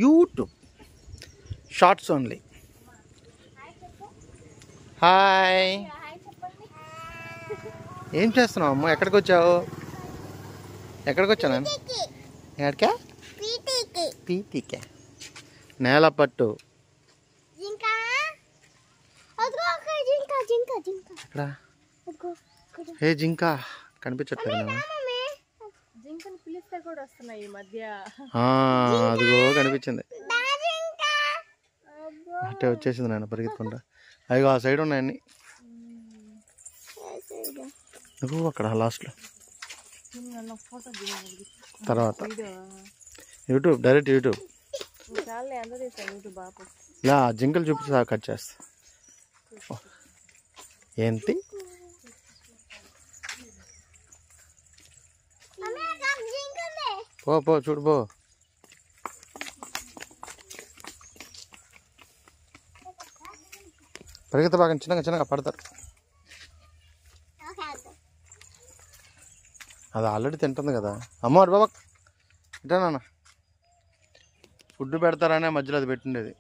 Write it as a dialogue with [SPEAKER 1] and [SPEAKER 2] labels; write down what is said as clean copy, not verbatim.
[SPEAKER 1] YouTube shorts only. Hi, ఏం చేస్తున్నావు అమ్మ? ఎక్కడికి వచ్చావు? ఎక్కడికి వచ్చాను నేను? ఎక్కడికా? పీటీకే. నేల పట్టు. ఎక్కడ? ఏ జింక కనిపించట్లేదు. అదిగో కనిపించింది. అంటే వచ్చేసింది నాన్న పరిగెత్తుకుంటా. అదిగో ఆ సైడ్ ఉన్నాయన్ని. నువ్వు అక్కడ లాస్ట్లో తర్వాత యూట్యూబ్, డైరెక్ట్ యూట్యూబ్. ఇలా జింకలు చూపించి కట్ చేస్తా. ఏంటి పో పో చూడు పో. పరిగెత్త బాగా చిన్నగా చిన్నగా పడతారు. అది ఆల్రెడీ తింటుంది కదా. అమ్మవారు బాబా ఇటా నాన్న ఫుడ్ పెడతారనే మధ్యలో అది పెట్టిండేది.